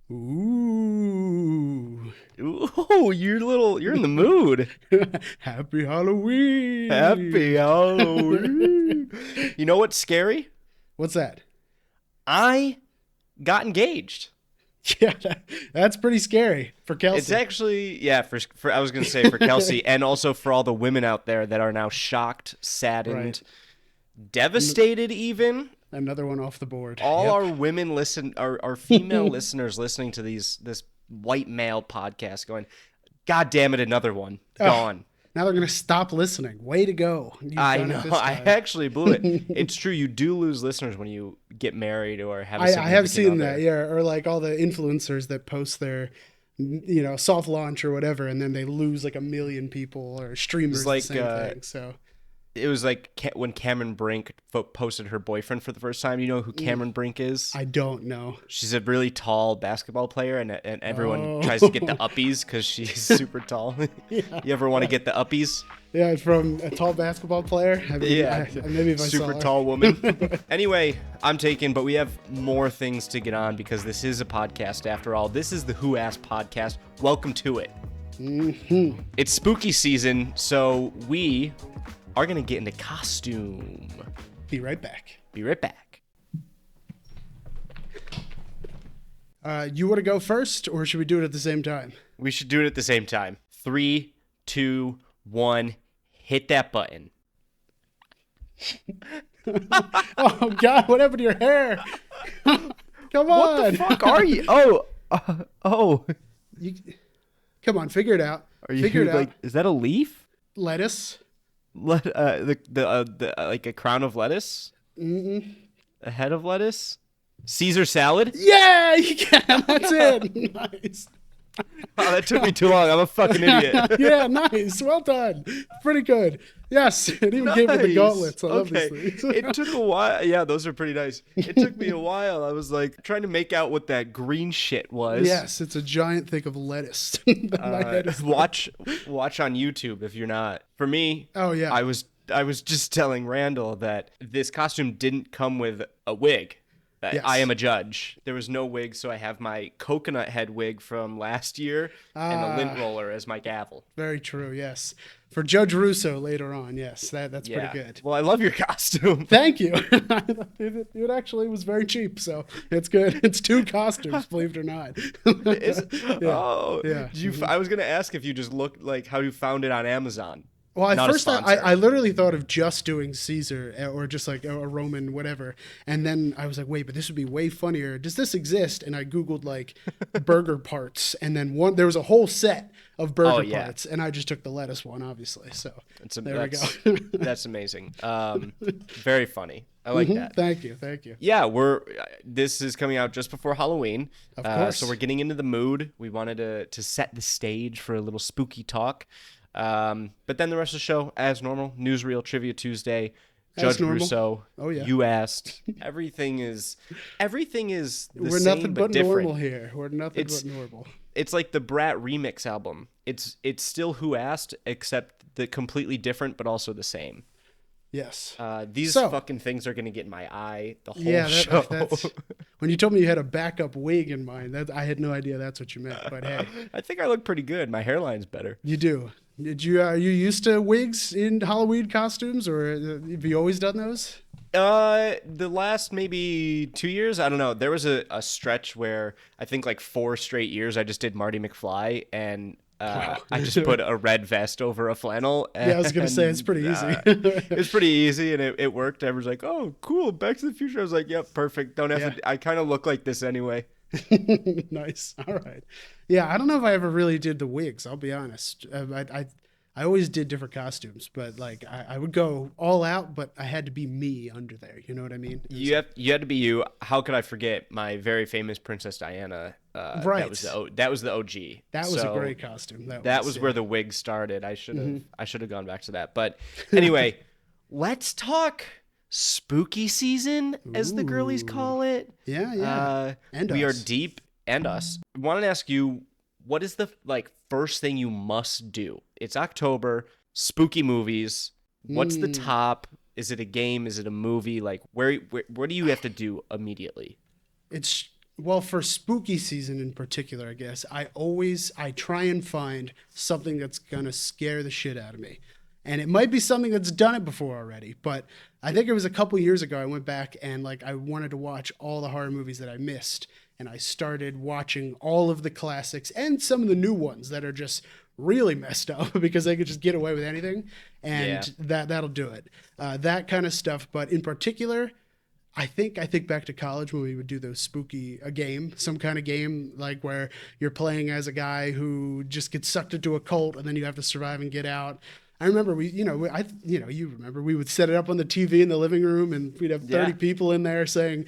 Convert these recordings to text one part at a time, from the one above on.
Ooh. Ooh, you're in the mood. Happy Halloween. Happy Halloween. You know what's scary? What's that? I got engaged. Yeah, that's pretty scary for Kelsey. It's actually, yeah, for I was going to say for Kelsey and also for all the women out there that are now shocked, saddened, devastated even. Another one off the board. All our women our female listeners listening to this white male podcast going, God damn it, another one. Gone. Now they're going to stop listening. Way to go. I know. I actually blew it. It's true. You do lose listeners when you get married or have a significant I have seen other. that, yeah. Or like all the influencers that post their, soft launch or whatever, and then they lose like 1 million people or streamers. It's like, the same thing. So it was like when Cameron Brink posted her boyfriend for the first time. You know who Cameron Brink is? I don't know. She's a really tall basketball player, and everyone tries to get the uppies because she's super tall. Yeah. You ever want to get the uppies? Yeah, from a tall basketball player. Maybe if I super saw tall woman. Anyway, I'm taken, but we have more things to get on because this is a podcast after all. This is the Who Asked podcast. Welcome to it. Mm-hmm. It's spooky season, so we are going to get into costume. Be right back. Be right back. You want to go first, or should we do it at the same time? We should do it at the same time. 3, 2, 1, hit that button. Oh, God, what happened to your hair? Come on. What the fuck are you? Oh. Come on, figure it out. Figure it out. Is that a leaf? Lettuce. Like a crown of lettuce? Mm-mm. A head of lettuce? Caesar salad? Yeah, you can. That's it. Nice. Oh, that took me too long. I'm a fucking idiot. Yeah, nice. Well done. Pretty good. Yes, it even gave me the gauntlets. I love these things. It took a while. Yeah, those are pretty nice. It took me a while. I was like trying to make out what that green shit was. Yes, it's a giant thing of lettuce. Watch on YouTube if you're not. For me, oh yeah, I was just telling Randall that this costume didn't come with a wig. Yes. I am a judge. There was no wig, so I have my coconut head wig from last year and a lint roller as my gavel. Very true, yes. For Judge Russo later on, yes, that's pretty good. Well, I love your costume. Thank you. It actually was very cheap, so it's good. It's 2 costumes, believe it or not. Is it? Yeah. Oh, yeah. I was going to ask if you just looked like how you found it on Amazon. Well, at first I literally thought of just doing Caesar or just like a Roman whatever. And then I was like, wait, but this would be way funnier. Does this exist? And I Googled like burger parts. And then there was a whole set of burger parts. And I just took the lettuce one, obviously. So there we go. That's amazing. Very funny. I like that. Thank you. Yeah, this is coming out just before Halloween. Of course. So we're getting into the mood. We wanted to set the stage for a little spooky talk. But then the rest of the show, as normal, Newsreel, Trivia Tuesday, Judge Russo. Oh yeah. You asked. Everything is the We're same nothing but but different. normal here. We're nothing but normal. It's like the Brat remix album. It's still Who Asked, except the completely different, but also the same. Yes. These fucking things are gonna get in my eye the whole show. When you told me you had a backup wig in mind, I had no idea that's what you meant. But hey, I think I look pretty good. My hairline's better. You do. Are you used to wigs in Halloween costumes, or have you always done those? The last maybe 2 years, I don't know. There was a stretch where I think like 4 straight years I just did Marty McFly, and I just put a red vest over a flannel. And, I was gonna say it's pretty easy. It's pretty easy, and it worked. Everyone's like, "Oh, cool, Back to the Future." I was like, "Yep, perfect. Don't have to." I kind of look like this anyway. Nice. All right. Yeah, I don't know if I ever really did the wigs. I'll be honest. I always did different costumes, but like I would go all out, but I had to be me under there. You know what I mean? You had to be you. How could I forget my very famous Princess Diana? Right. That was the OG. That was a great costume. That was where the wig started. I should have gone back to that. But anyway, let's talk spooky season, as the girlies call it. Yeah. And we are deep, and us. I wanted to ask you, what is the first thing you must do? It's October, spooky movies. What's the top? Is it a game? Is it a movie? Like where do you have to do immediately? It's Well, for spooky season in particular, I guess I try and find something that's gonna scare the shit out of me, and it might be something that's done it before already. But I think it was a couple years ago. I went back and like I wanted to watch all the horror movies that I missed, and I started watching all of the classics and some of the new ones that are just really messed up because they could just get away with anything, and that'll do it. That kind of stuff. But in particular, I think back to college when we would do those spooky a game, some kind of game like where you're playing as a guy who just gets sucked into a cult and then you have to survive and get out. I remember you remember we would set it up on the TV in the living room and we'd have 30 people in there saying,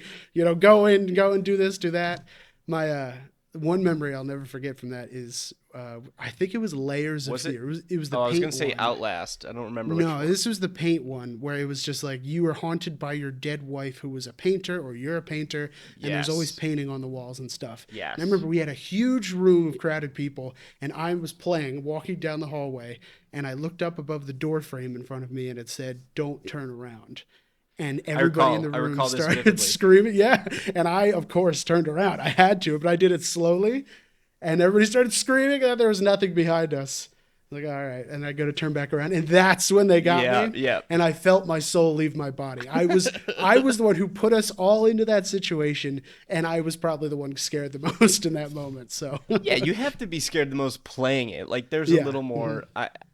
go in, go and do this, do that. My one memory I'll never forget from that is I think it was Layers of Fear. It was the paint I was going to say one. Outlast. I don't remember No, which one. this was the paint one where it was just like you were haunted by your dead wife who was a painter or you're a painter and there's always painting on the walls and stuff. Yes. And I remember we had a huge room of crowded people and I was walking down the hallway and I looked up above the door frame in front of me and it said, "Don't turn around." And everybody in the room started screaming. Yeah. And I, of course, turned around. I had to, but I did it slowly. And everybody started screaming and there was nothing behind us. Like, all right. And I go to turn back around. And that's when they got me. Yeah. And I felt my soul leave my body. I was the one who put us all into that situation. And I was probably the one scared the most in that moment. So yeah, you have to be scared the most playing it. Like there's a little more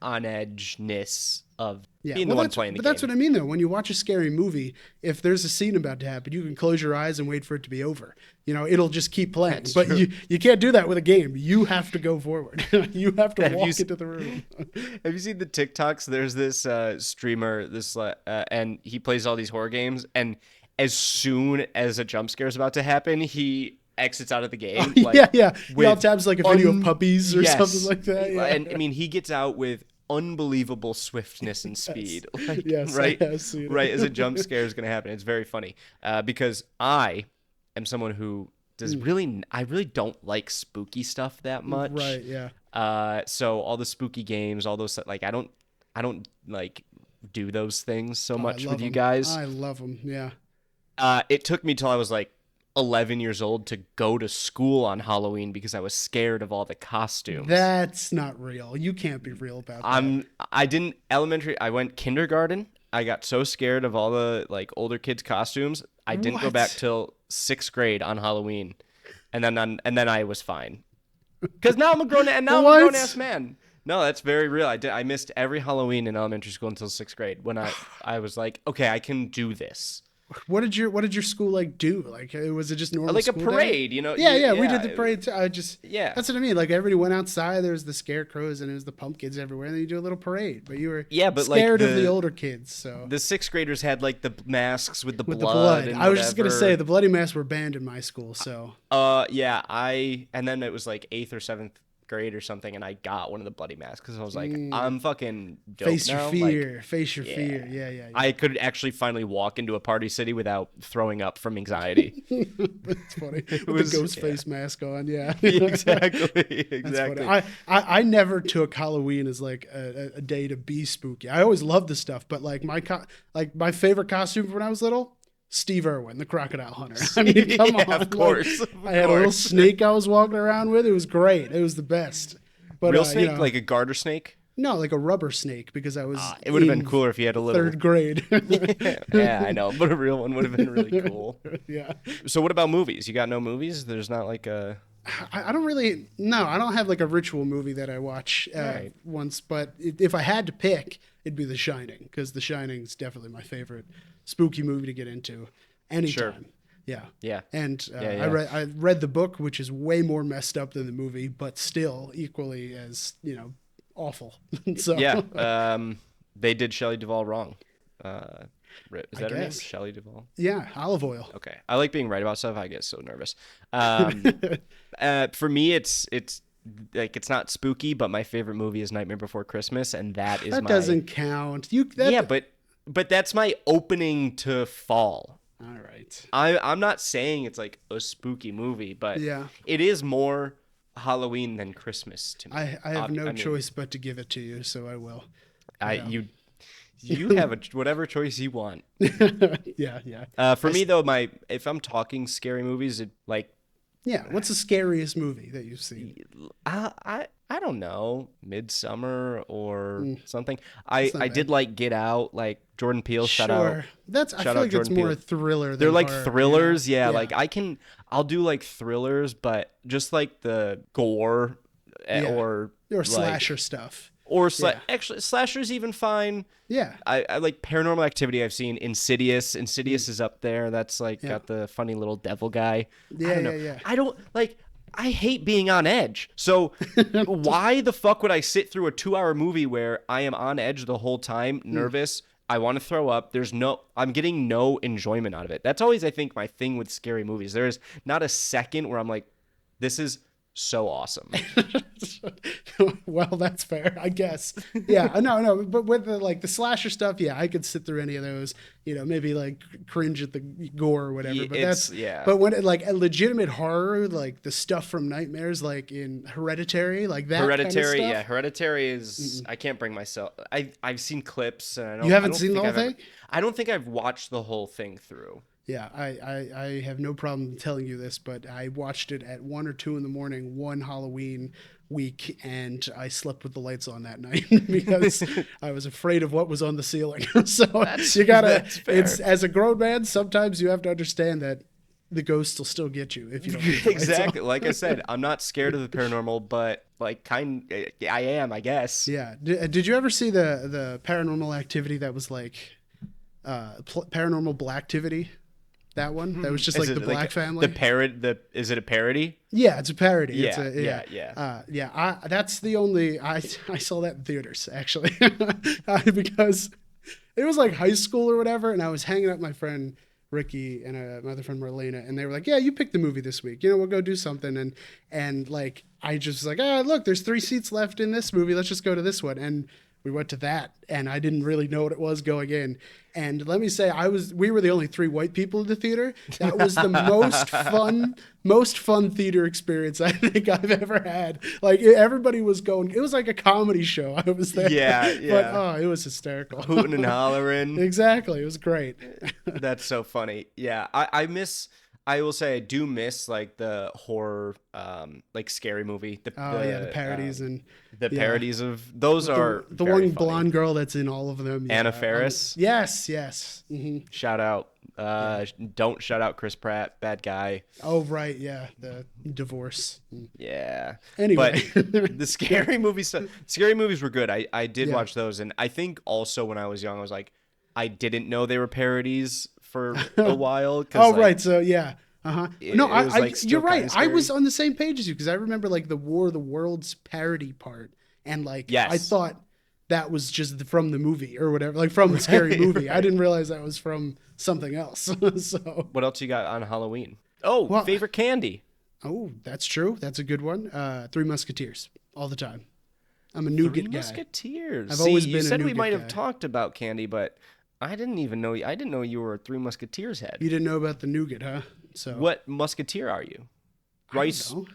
on edgeness of being the one playing the game. But that's what I mean, though. When you watch a scary movie, if there's a scene about to happen, you can close your eyes and wait for it to be over. It'll just keep playing. That's but true. you can't do that with a game. You have to go forward. You have to walk into the room. Have you seen the TikToks? There's this streamer, and he plays all these horror games, and as soon as a jump scare is about to happen, he exits out of the game. Yeah. He all tabs like a video of puppies or something like that. Yeah. And I mean, he gets out with unbelievable swiftness and speed. Right as a jump scare is going to happen. It's very funny because I am someone who I really don't like spooky stuff that much. Right. Yeah. So all the spooky games, all those like I don't like do those things so much with you guys. I love them. Yeah. It took me till I was like 11 years old to go to school on Halloween because I was scared of all the costumes. That's not real. You can't be real about that. I went kindergarten. I got so scared of all the like older kids' costumes. I didn't go back till 6th grade on Halloween. And then I was fine. Cuz now I'm a grown ass man. No, that's very real. I missed every Halloween in elementary school until 6th grade when I was like, okay, I can do this. What did your school like do? Like, was it just normal? Like a parade, day? Yeah, we did the parade too. That's what I mean. Like everybody went outside. There was the scarecrows and it was the pumpkins everywhere. And then you do a little parade. But you were scared of the older kids. So the 6th graders had like the masks with the blood. I was just gonna say the bloody masks were banned in my school. So and then it was like 8th or 7th grade or something, and I got one of the bloody masks because I was like, I'm fucking dope face now. Your fear, face your fear. Yeah. I could actually finally walk into a party city without throwing up from anxiety. That's funny. With the ghost face mask on, yeah. Exactly. I never took Halloween as like a day to be spooky. I always loved the stuff, but like my favorite costume when I was little, Steve Irwin, the crocodile hunter. I mean, come on. Of course. I had a little snake I was walking around with. It was great. It was the best. But real snake, like a garter snake? No, like a rubber snake because I was. It would have been cooler if you had a little 3rd grade. Yeah, I know, but a real one would have been really cool. Yeah. So what about movies? You got no movies? There's not like a. I don't have like a ritual movie that I watch once, but if I had to pick, it'd be The Shining because The Shining's definitely my favorite spooky movie to get into anytime. Sure. Yeah. And I read the book, which is way more messed up than the movie, but still equally as, awful. So they did Shelley Duvall wrong. Is that her name? Shelley Duvall? Yeah, Olive Oil. Okay. I like being right about stuff. I get so nervous. For me, it's like it's not spooky, but my favorite movie is Nightmare Before Christmas, and that doesn't count. But that's my opening to fall. All right. I'm not saying it's like a spooky movie, but it is more Halloween than Christmas to me. I have no choice but to give it to you, so I will. You have whatever choice you want. Yeah. For me though, if I'm talking scary movies, Yeah. What's the scariest movie that you've seen? I don't know, Midsummer or something. It's not I did bad. like Get Out, like Jordan Peele. Sure. I Shout feel out like it's Jordan more Peele. a thriller They're than like horror, thrillers, yeah. Yeah. Like I'll do like thrillers, but just like the gore Yeah. or Or like slasher stuff. or Yeah. actually slashers even fine. Yeah. I like Paranormal Activity. I've seen Insidious. Insidious is up there. That's like Yeah. got the funny little devil guy. Yeah, I don't know. yeah. I don't like. I hate being on edge. So why the fuck would I sit through a 2-hour movie where I am on edge the whole time, nervous? I want to throw up. I'm getting no enjoyment out of it. That's always, I think, my thing with scary movies. There is not a second where I'm like, this is so awesome. Well, that's fair, I guess. Yeah, no, but with the slasher stuff, yeah, I could sit through any of those. Maybe like cringe at the gore or whatever. But But when like a legitimate horror, like the stuff from Nightmares, like in Hereditary, like that. Hereditary, kind of yeah, stuff. Hereditary is. I can't bring myself. I've seen clips and I don't. You haven't I don't seen the think whole I've ever- thing? I don't think I've watched the whole thing through. Yeah, I have no problem telling you this, but I watched it at 1 or 2 in the morning one Halloween week, and I slept with the lights on that night because I was afraid of what was on the ceiling. So you gotta, that's fair. it's as a grown man, sometimes you have to understand that the ghosts will still get you if you don't leave the lights Exactly. on. Like I said, I'm not scared of the paranormal, but like I am, I guess. Yeah. Did you ever see the Paranormal Activity that was like Paranormal Blacktivity? That one that was just like Is the it Black family. Is it a parody? Yeah, it's a parody. Yeah, Yeah. That's the only I saw that in theaters actually because it was like high school or whatever, and I was hanging out with my friend Ricky and my other friend Marlena, and they were like, "Yeah, you pick the movie this week. We'll go do something." And like I just was like, "Ah, look, there's 3 seats left in this movie. Let's just go to this one." And we went to that, and I didn't really know what it was going in. And let me say, we were the only 3 white people in the theater. That was the most fun theater experience I think I've ever had. Like everybody was going. It was like a comedy show. I was there. Yeah. But it was hysterical. Hooting and hollering. Exactly, it was great. That's so funny. Yeah, I will say I do miss like the horror, like scary movie. The parodies and the parodies of those are the very one funny. blonde girl that's in all of them. Anna Faris. Yes. Mm-hmm. Shout out. Don't shout out Chris Pratt. Bad guy. Oh right, yeah, the divorce. Yeah. Anyway, but the scary movies were good. I did watch those, and I think also when I was young, I was like, I didn't know they were parodies for a while. Oh right, so yeah. No, you're right. I scary. was on the same page as you because I remember like the War of the Worlds parody part, and like Yes. I thought that was just from the movie or whatever, like from the scary movie. Right. I didn't realize that was from something else. So What else you got on Halloween? Oh, favorite candy. Oh, that's true. That's a good one. 3 Musketeers all the time. I'm a nougat Three guy. Musketeers. I've always been You a said we nougat might have guy. talked about candy, but I didn't know you were a Three Musketeers head. You didn't know about the nougat, huh? So What Musketeer are you? Rice, know.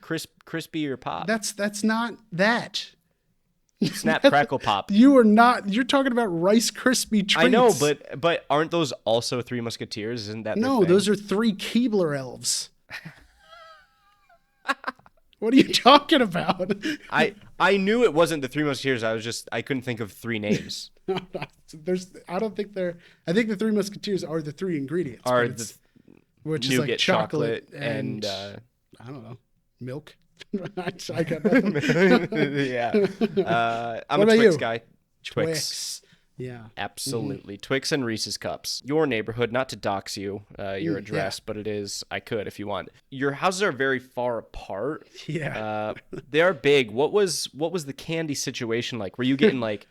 crispy or pop? That's not that. Snap, crackle, pop. You're talking about Rice Krispie treats. I know, but aren't those also Three Musketeers? Isn't that no, their thing? those are 3 Keebler elves. What are you talking about? I knew it wasn't the Three Musketeers. I couldn't think of 3 names. I don't think they're. I think the 3 Musketeers are the 3 ingredients. Are but the which is nougat, like chocolate and I don't know, milk. I got nothing. yeah. I'm What a about Twix you? guy. Twix. Yeah. Absolutely. Twix and Reese's Cups. Your neighborhood, not to dox you, your address, but it is, I could if you want. Your houses are very far apart. Yeah. They are big. What was the candy situation like? Were you getting like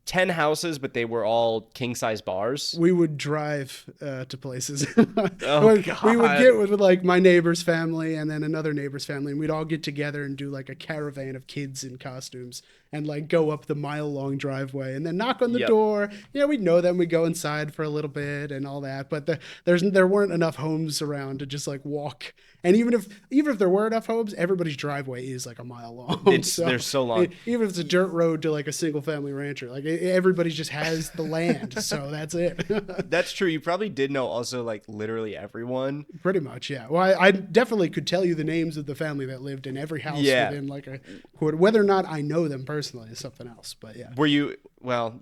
10 houses, but they were all king-size bars? We would drive to places. Oh, We would God. get with like my neighbor's family and then another neighbor's family, and we'd all get together and do like a caravan of kids in costumes and like go up the mile-long driveway and then knock on the Yep. door. We'd know them. We'd go inside for a little bit and all that. But there weren't enough homes around to just like walk. And even if there were enough homes, everybody's driveway is like a mile long. They're so long. Even if it's a dirt road to like a single family rancher, like Everybody just has the land, so that's it. That's true. You probably did know also like literally everyone. Pretty much, yeah. Well, I definitely could tell you the names of the family that lived in every house within like a quarter. Whether or not I know them personally is something else, but yeah. You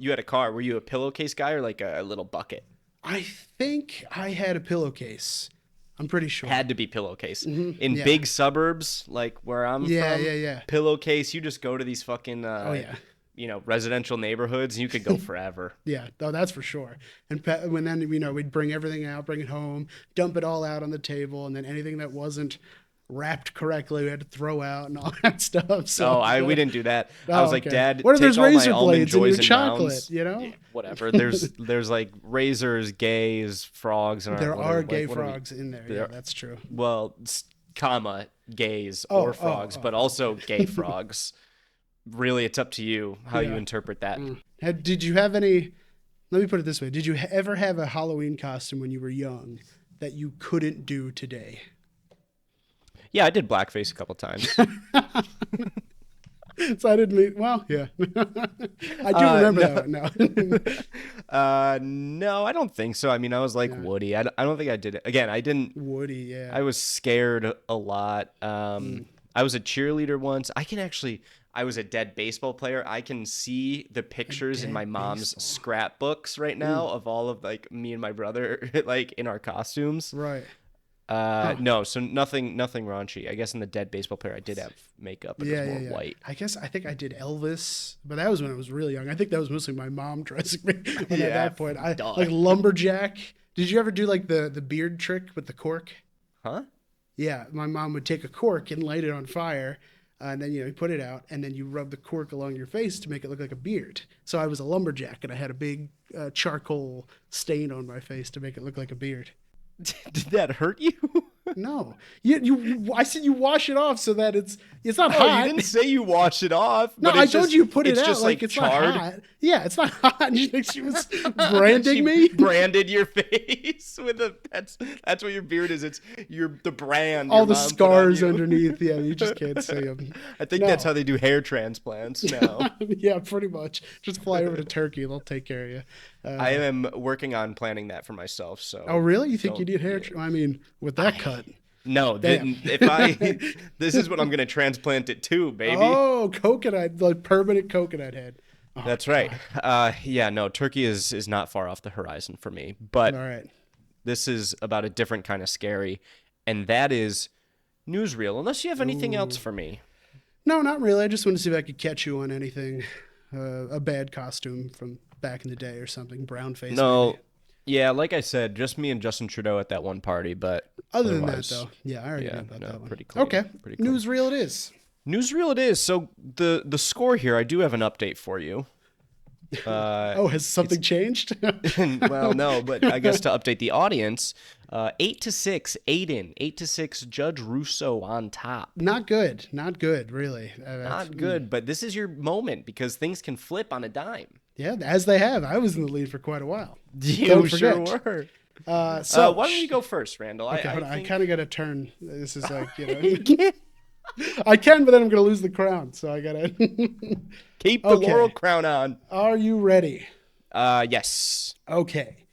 had a car. Were you a pillowcase guy or like a little bucket? I think I had a pillowcase. I'm pretty sure. Had to be pillowcase. In big suburbs, like where I'm from, pillowcase, you just go to these fucking residential neighborhoods and you could go forever. Yeah, oh, that's for sure. And when then, we'd bring everything out, bring it home, dump it all out on the table, and then anything that wasn't wrapped correctly we had to throw out and all that stuff. So we didn't do that. I was like, Dad, what if there's take all razor my almond blades in your joys and chocolate, rounds. Yeah, whatever. There's like razors, gays, frogs, and there are gay frogs in there. Yeah, that's true. Well, comma gays or frogs, but also gay frogs. Really, it's up to you how you interpret that. Did you have any? Let me put it this way: did you ever have a Halloween costume when you were young that you couldn't do today? Yeah, I did blackface a couple times. So I didn't mean, well, yeah. I do remember that one now. No, I don't think so. I mean, I was like Woody. I don't think I did it. Again, I didn't. Woody, yeah. I was scared a lot. I was a cheerleader once. I was a dead baseball player. I can see the pictures in my mom's scrapbooks right now of all of like me and my brother like in our costumes. Right. No, so nothing raunchy. I guess in the dead baseball player, I did have makeup, but it was more white. I think I did Elvis, but that was when I was really young. I think that was mostly my mom dressing me. At that point, like lumberjack. Did you ever do like the beard trick with the cork? Huh? Yeah, my mom would take a cork and light it on fire, and then you put it out, and then you rub the cork along your face to make it look like a beard. So I was a lumberjack, and I had a big charcoal stain on my face to make it look like a beard. Did that hurt you? No, I said you wash it off so that it's not hot. You didn't say you wash it off. No, I told you put it out. Just like it's charred. Not hot. Yeah, it's not hot. And you think she was branding me? Branded your face with that's what your beard is. It's the brand. All the scars underneath. Yeah, you just can't see them. I think that's how they do hair transplants now. Yeah, pretty much. Just fly over to Turkey. They'll take care of you. I am working on planning that for myself. So. Oh, really? You think you need hair? I mean, with that cut. No, this is what I'm going to transplant it to, baby. Oh, coconut, like permanent coconut head. Oh, that's right. Turkey is not far off the horizon for me. But all right. This is about a different kind of scary, and that is newsreel. Unless you have anything else for me. No, not really. I just wanted to see if I could catch you on anything, a bad costume from back in the day or something, brown face. No. Maybe. Yeah, like I said, just me and Justin Trudeau at that one party, but other than that, though, I already know about that one. Pretty clean. Okay, pretty clean. Newsreel it is. Newsreel it is. So the score here, I do have an update for you. Has something changed? Well, no, but I guess to update the audience, 8-6, Aiden, 8-6, Judge Russo on top. Not good, really. Not good, but this is your moment because things can flip on a dime. Yeah, as they have. I was in the lead for quite a while. You sure were. So why don't you go first, Randall? Okay, I kind of got to turn. This is like, I can, but then I'm going to lose the crown. So I got to keep the laurel crown on. Are you ready? Yes. Okay.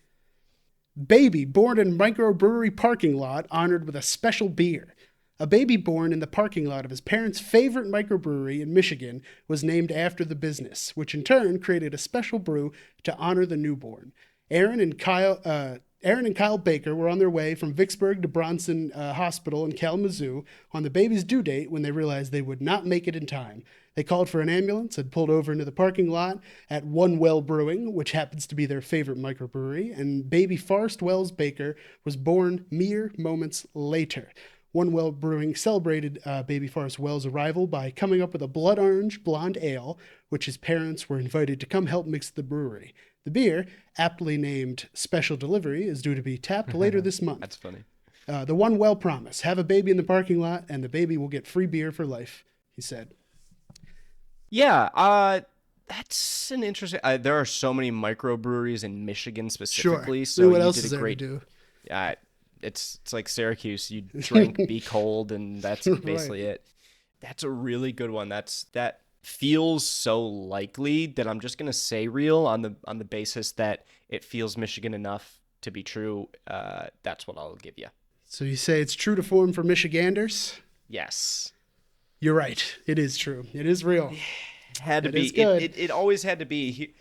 Baby born in microbrewery parking lot honored with a special beer. A baby born in the parking lot of his parents' favorite microbrewery in Michigan was named after the business, which in turn created a special brew to honor the newborn. Aaron and Kyle Baker were on their way from Vicksburg to Bronson Hospital in Kalamazoo on the baby's due date when they realized they would not make it in time. They called for an ambulance and pulled over into the parking lot at One Well Brewing, which happens to be their favorite microbrewery, and baby Forrest Wells Baker was born mere moments later. One Well Brewing celebrated baby Forrest Wells' arrival by coming up with a blood orange blonde ale, which his parents were invited to come help mix the brewery. The beer, aptly named Special Delivery, is due to be tapped later this month. That's funny. The One Well promise: have a baby in the parking lot, and the baby will get free beer for life, he said. Yeah, that's an interesting. There are so many microbreweries in Michigan specifically. Sure. So what you else did is a there great. to do? It's like Syracuse. You drink, be cold, and that's basically it. That's a really good one. That feels so likely that I'm just gonna say real on the basis that it feels Michigan enough to be true. That's what I'll give you. So you say it's true to form for Michiganders? Yes. You're right. It is true. It is real. Had to it be. Is good. It always had to be.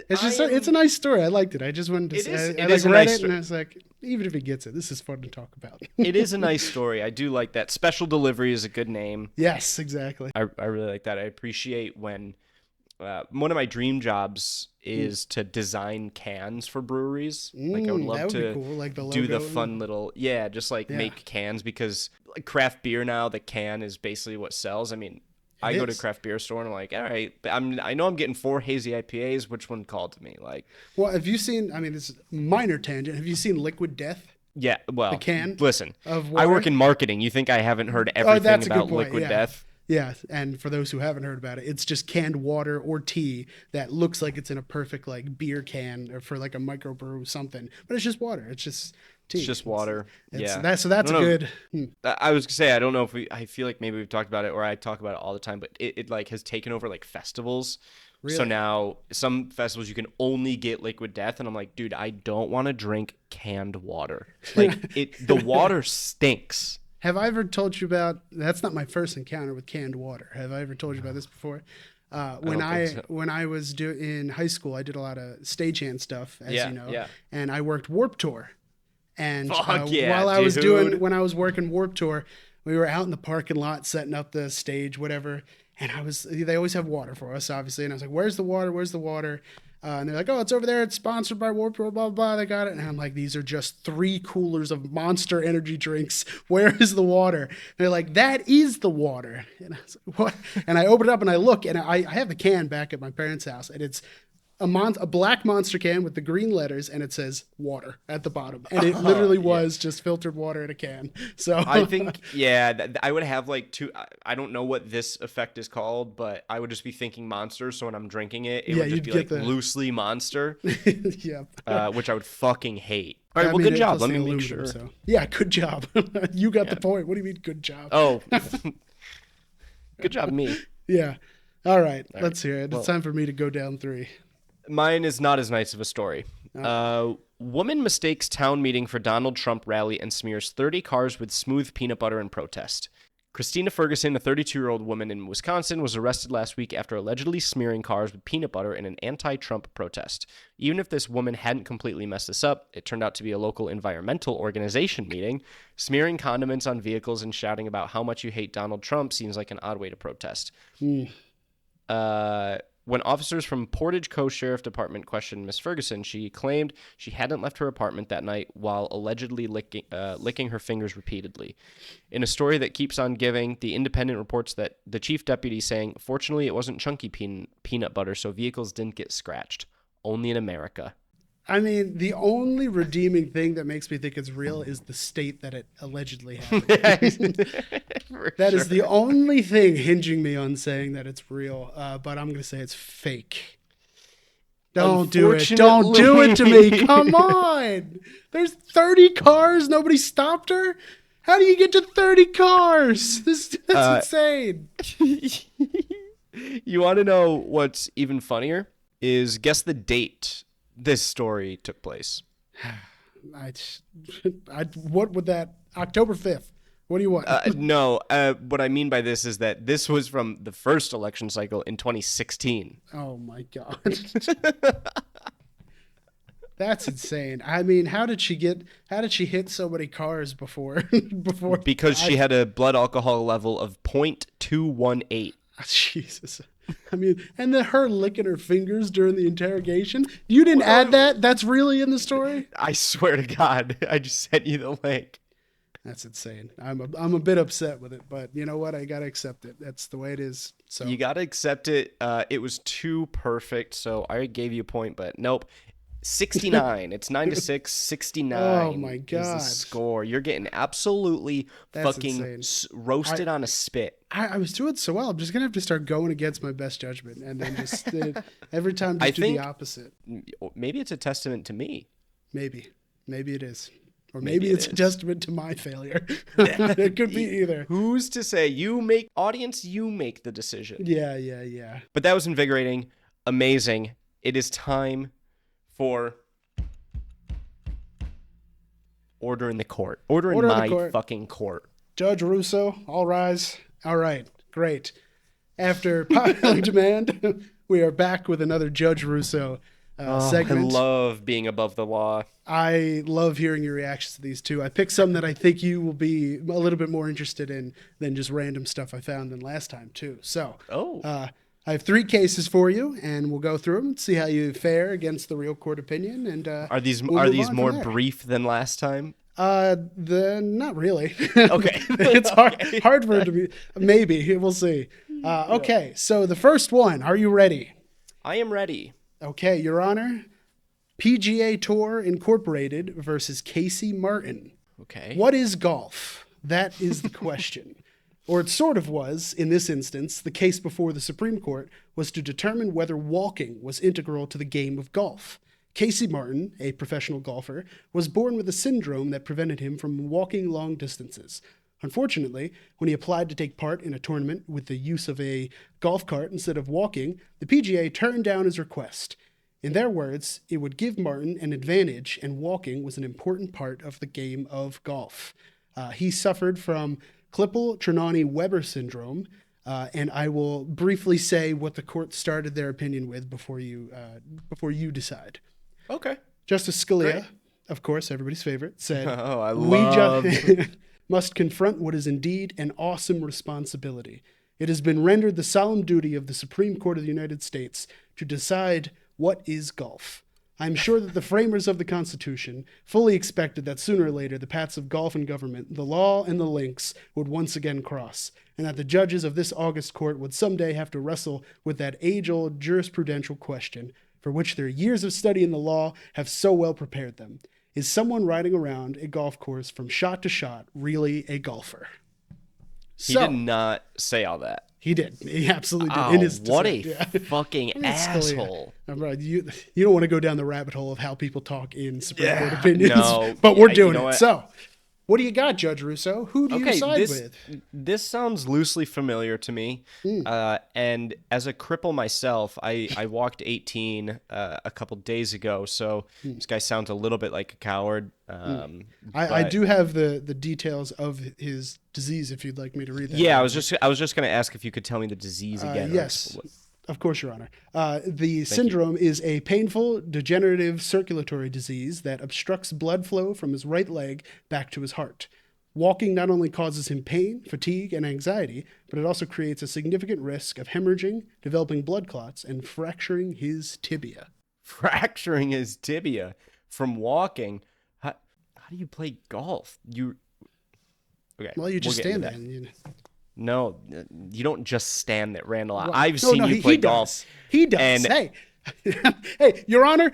It's a nice story. I liked it. I just wanted to say I read nice it and I was like, even if he gets it, this is fun to talk about. It is a nice story. I do like that. Special Delivery is a good name. Yes, exactly. I really like that. I appreciate when one of my dream jobs is to design cans for breweries. Like I would love to cool. Like the do the fun little make cans, because like craft beer now, the can is basically what sells. I mean, I go to a craft beer store and I'm like, all right, I know I'm getting 4 hazy IPAs. Which one called to me? Like, well, have you seen? I mean, this is a minor tangent. Have you seen Liquid Death? Yeah, well, the can. Listen, of I work in marketing. You think I haven't heard everything about Liquid Death? Yeah, and for those who haven't heard about it, it's just canned water or tea that looks like it's in a perfect like beer can or for like a microbrew something, but it's just water. It's just tea. It's just water. That's a good. I was gonna say, I don't know if I feel like maybe we've talked about it, or I talk about it all the time, but it like has taken over like festivals. Really? So now some festivals you can only get Liquid Death, and I'm like, dude, I don't want to drink canned water. Like the water stinks. Have I ever told you about? That's not my first encounter with canned water. Have I ever told you about this before? When I was in high school, I did a lot of stagehand stuff, as you know, and I worked Warp Tour. And when I was working Warp Tour, we were out in the parking lot setting up the stage, whatever. And they always have water for us, obviously. And I was like, "Where's the water? Where's the water?" And they're like, "Oh, it's over there. It's sponsored by Warp Tour, blah, blah, blah. They got it." And I'm like, "These are just 3 coolers of Monster energy drinks. Where is the water?" And they're like, "That is the water." And I was like, "What?" And I open it up and I look, and I have the can back at my parents' house, and it's a black Monster can with the green letters, and it says water at the bottom. And it literally was just filtered water in a can. So I think, I would have like 2. I don't know what this effect is called, but I would just be thinking Monster. So when I'm drinking it, it would just be like loosely Monster. Yeah. Which I would fucking hate. All right, well, good job. Let me make sure. So. Yeah, good job. You got the point. What do you mean, good job? Oh, good job, me. Yeah. All right, let's hear it. It's time for me to go down 3. Mine is not as nice of a story. Woman mistakes town meeting for Donald Trump rally and smears 30 cars with smooth peanut butter in protest. Christina Ferguson, a 32-year-old woman in Wisconsin, was arrested last week after allegedly smearing cars with peanut butter in an anti-Trump protest. Even if this woman hadn't completely messed this up, it turned out to be a local environmental organization meeting. Smearing condiments on vehicles and shouting about how much you hate Donald Trump seems like an odd way to protest. When officers from Portage Coast Sheriff Department questioned Miss Ferguson, she claimed she hadn't left her apartment that night while allegedly licking her fingers repeatedly. In a story that keeps on giving, The Independent reports that the chief deputy saying, "Fortunately, it wasn't chunky peanut butter, so vehicles didn't get scratched. Only in America." I mean, the only redeeming thing that makes me think it's real is the state that it allegedly happened. That is the only thing hinging me on saying that it's real. But I'm going to say it's fake. Don't do it. Don't do it to me. Come on. There's 30 cars. Nobody stopped her. How do you get to 30 cars? That's insane. You want to know what's even funnier? Is guess the date this story took place. What would that? October 5th. What do you want? No, what I mean by this is that this was from the first election cycle in 2016. Oh my God. That's insane. I mean, how did she hit so many cars before? Because she had a blood alcohol level of 0.218. Jesus. I mean, and then her licking her fingers during the interrogation. You didn't add that? That's really in the story? I swear to God, I just sent you the link. That's insane. I'm a bit upset with it, but you know what? I gotta accept it. That's the way it is. So you gotta accept it. It was too perfect, so I gave you a point, but nope. 69. It's 9-6. 69. Oh my God. Is the score. You're getting absolutely fucking roasted on a spit. I was doing so well. I'm just gonna have to start going against my best judgment, and then just every time do the opposite. Maybe it's a testament to me. Maybe it is. Or maybe it's a testament to my failure. It could be either. Who's to say? You make the decision. Yeah. But that was invigorating. Amazing. It is time for order in the court. Order in my fucking court. Judge Russo, all rise. All right, great. After popular demand, we are back with another Judge Russo segment. I love being above the law. I love hearing your reactions to these two. I picked some that I think you will be a little bit more interested in than just random stuff I found than last time, too. So, I have 3 cases for you, and we'll go through them and see how you fare against the real court opinion. And are these more brief than last time? Not really. Okay. It's hard for it to be. Maybe. We'll see. Okay, so the first one. Are you ready? I am ready. Okay, Your Honor. PGA Tour Incorporated versus Casey Martin. Okay. What is golf? That is the question. Or it sort of was, in this instance. The case before the Supreme Court was to determine whether walking was integral to the game of golf. Casey Martin, a professional golfer, was born with a syndrome that prevented him from walking long distances. Unfortunately, when he applied to take part in a tournament with the use of a golf cart instead of walking, the PGA turned down his request. In their words, it would give Martin an advantage, and walking was an important part of the game of golf. He suffered from Klippel-Trenaunay-Weber syndrome, and I will briefly say what the court started their opinion with before you decide. Okay. Justice Scalia, Great. Of course, everybody's favorite, said, we must confront what is indeed an awesome responsibility. It has been rendered the solemn duty of the Supreme Court of the United States to decide what is golf. I am sure that the framers of the Constitution fully expected that sooner or later the paths of golf and government, the law and the links, would once again cross, and that the judges of this august court would someday have to wrestle with that age-old jurisprudential question for which their years of study in the law have so well prepared them. Is someone riding around a golf course from shot to shot really a golfer? He did not say all that. He did. He absolutely did. Oh, in his what a fucking asshole. You don't want to go down the rabbit hole of how people talk in Supreme Court opinions, but we're doing it. So, what do you got, Judge Russo? Who do you side with? This sounds loosely familiar to me. And as a cripple myself, I walked 18 a couple days ago, so this guy sounds a little bit like a coward. I do have the details of his disease if you'd like me to read that. Yeah, I was just going to ask if you could tell me the disease again. Yes. Of course, Your Honor. The syndrome is a painful, degenerative circulatory disease that obstructs blood flow from his right leg back to his heart. Walking not only causes him pain, fatigue, and anxiety, but it also creates a significant risk of hemorrhaging, developing blood clots, and fracturing his tibia. Fracturing his tibia from walking? How do you play golf? Okay. Well, you just stand there. No, you don't just stand there, Randall. I've seen you play golf. He does. Hey, Your Honor.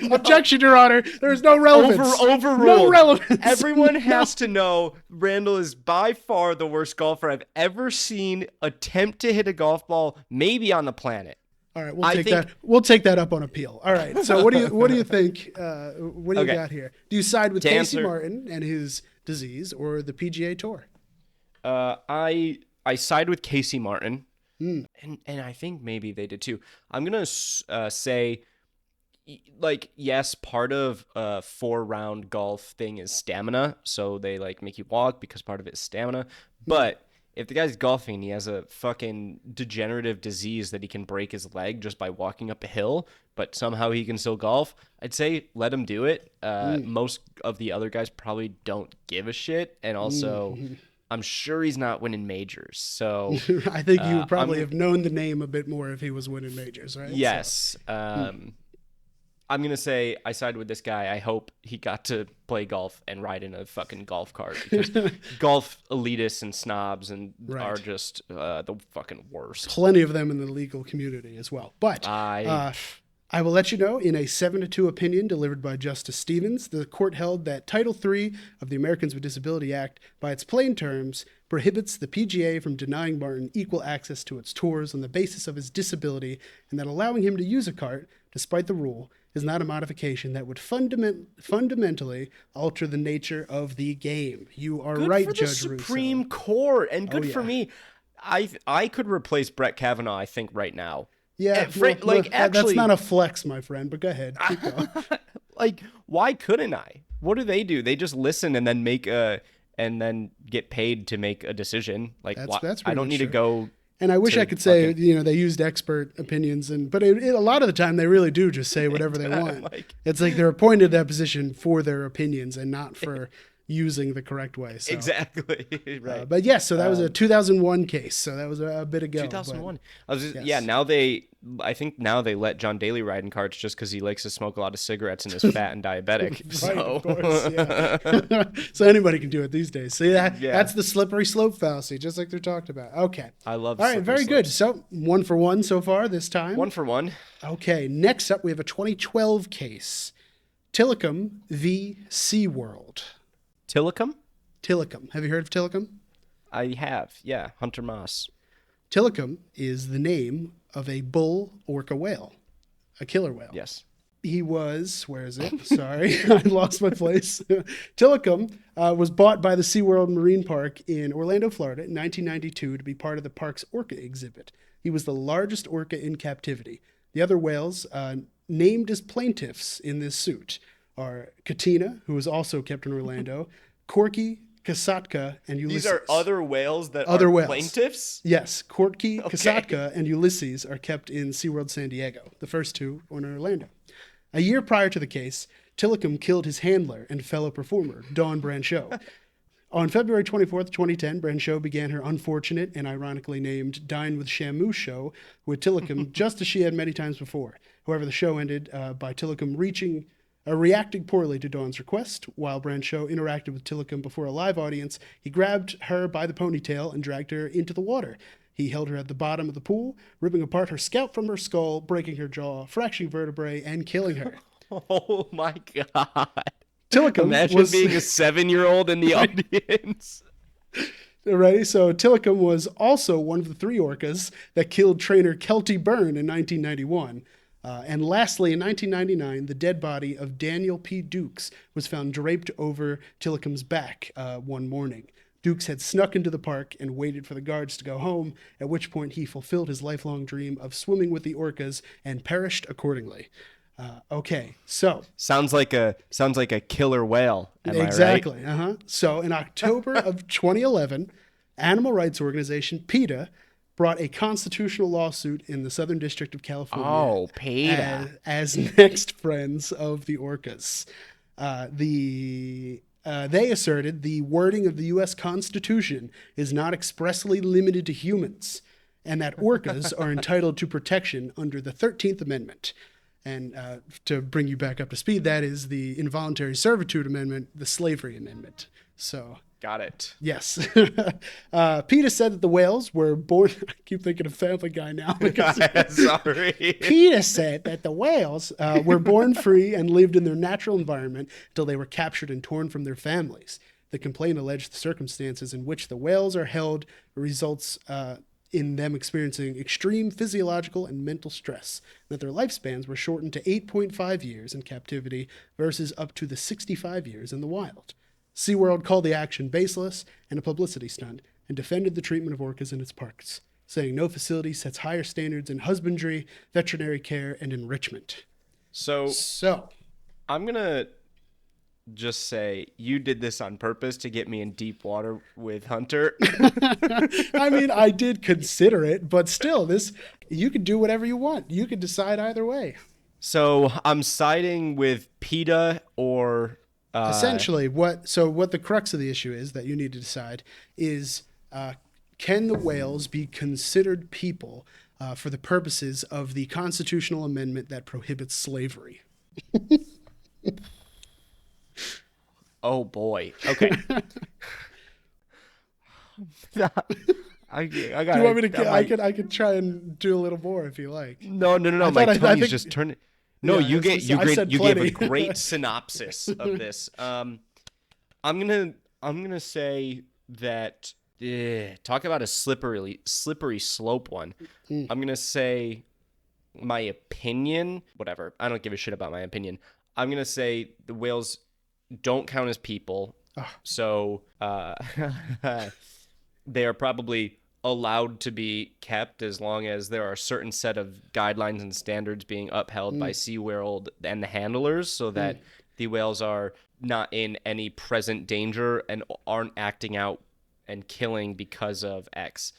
Objection, Your Honor. There's no relevance. Overruled. No relevance. Everyone has to know Randall is by far the worst golfer I've ever seen attempt to hit a golf ball, maybe on the planet. All right, we'll take that up on appeal. All right. So what do you think? What do you got here? Do you side with Casey Martin and his disease or the PGA Tour? I side with Casey Martin, and I think maybe they did too. I'm gonna say, like, yes, part of a 4-round golf thing is stamina, so they like make you walk because part of it is stamina. But if the guy's golfing and he has a fucking degenerative disease that he can break his leg just by walking up a hill, but somehow he can still golf, I'd say let him do it. Most of the other guys probably don't give a shit, and also. I'm sure he's not winning majors, so... I think you would probably have known the name a bit more if he was winning majors, right? Yes. I'm going to say I side with this guy. I hope he got to play golf and ride in a fucking golf cart, because golf elitists and snobs are just the fucking worst. Plenty of them in the legal community as well. But... I will let you know, in a 7-2 opinion delivered by Justice Stevens, the court held that Title III of the Americans with Disability Act, by its plain terms, prohibits the PGA from denying Martin equal access to its tours on the basis of his disability, and that allowing him to use a cart, despite the rule, is not a modification that would fundamentally alter the nature of the game. You are right, Judge Russo. Good for the Supreme Court, and good for me. I could replace Brett Kavanaugh, I think, right now. Yeah, actually, that's not a flex, my friend, but go ahead. Keep going. Like, why couldn't I? What do? They just listen and then get paid to make a decision. Like, that's I don't need to go. And I wish I could say, they used expert opinions, but a lot of the time they really do just say whatever they want. It's like they're appointed that position for their opinions and not for using the correct way. So. Exactly. Right. But yes, so that was a 2001 case. So that was a bit ago. 2001. Yes. Yeah, I think now they let John Daly ride in carts just because he likes to smoke a lot of cigarettes and is fat and diabetic. Right, of course, yeah. So anybody can do it these days. So that's the slippery slope fallacy, just like they're talked about. Okay. I love All right, very good. So 1 for 1 so far this time. 1 for 1. Okay, next up we have a 2012 case. Tillicum v. SeaWorld. Tillicum? Tillicum. Have you heard of Tillicum? I have, yeah. Hunter Moss. Tillicum is the name of a bull orca whale, a killer whale. Yes. He was, where is it? Sorry, I lost my place. Tillicum was bought by the SeaWorld Marine Park in Orlando, Florida in 1992 to be part of the park's orca exhibit. He was the largest orca in captivity. The other whales named as plaintiffs in this suit are Katina, who was also kept in Orlando, Corky, Kasatka, and Ulysses. These are other whales that are plaintiffs? Yes. Corky, Kasatka, and Ulysses are kept in SeaWorld San Diego. The first two were in Orlando. A year prior to the case, Tillicum killed his handler and fellow performer, Dawn Brancheau. On February 24th, 2010, Brancheau began her unfortunate and ironically named Dine with Shamu show with Tillicum, just as she had many times before. However, the show ended by Tillicum reacting poorly to Dawn's request. While Brancheau interacted with Tillicum before a live audience, he grabbed her by the ponytail and dragged her into the water. He held her at the bottom of the pool, ripping apart her scalp from her skull, breaking her jaw, fracturing vertebrae, and killing her. Oh my God. Tillicum Imagine being a 7-year-old in the audience. Ready? So Tillicum was also one of the 3 orcas that killed trainer Kelty Byrne in 1991. And lastly, in 1999, the dead body of Daniel P. Dukes was found draped over Tillicum's back one morning. Dukes had snuck into the park and waited for the guards to go home, at which point he fulfilled his lifelong dream of swimming with the orcas and perished accordingly. Okay, so sounds like a killer whale. Am exactly. I right? So in October of 2011, animal rights organization PETA brought a constitutional lawsuit in the Southern District of California. Oh, PETA. As next friends of the orcas. They asserted the wording of the U.S. Constitution is not expressly limited to humans, and that orcas are entitled to protection under the 13th Amendment. And to bring you back up to speed, that is the Involuntary Servitude Amendment, the Slavery Amendment. So... Got it. Yes. PETA said that the whales were born... I keep thinking of Family Guy now. Sorry. PETA said that the whales were born free and lived in their natural environment until they were captured and torn from their families. The complaint alleged the circumstances in which the whales are held results in them experiencing extreme physiological and mental stress, that their lifespans were shortened to 8.5 years in captivity versus up to the 65 years in the wild. SeaWorld called the action baseless and a publicity stunt and defended the treatment of orcas in its parks, saying no facility sets higher standards in husbandry, veterinary care, and enrichment. So I'm going to just say you did this on purpose to get me in deep water with Hunter. I mean, I did consider it, but still, you could do whatever you want. You could decide either way. So I'm siding with PETA or... Essentially, what the crux of the issue is that you need to decide is, can the whales be considered people for the purposes of the constitutional amendment that prohibits slavery? Oh boy. Okay. I got. Do you want me to? I could try and do a little more if you like. No. My tongue is just turning. No, yeah, you gave a great synopsis of this. I'm gonna say that talk about a slippery slope one. I'm going to say my opinion, whatever. I don't give a shit about my opinion. I'm going to say the whales don't count as people. So they are probably allowed to be kept as long as there are a certain set of guidelines and standards being upheld by SeaWorld and the handlers so that the whales are not in any present danger and aren't acting out and killing because of X.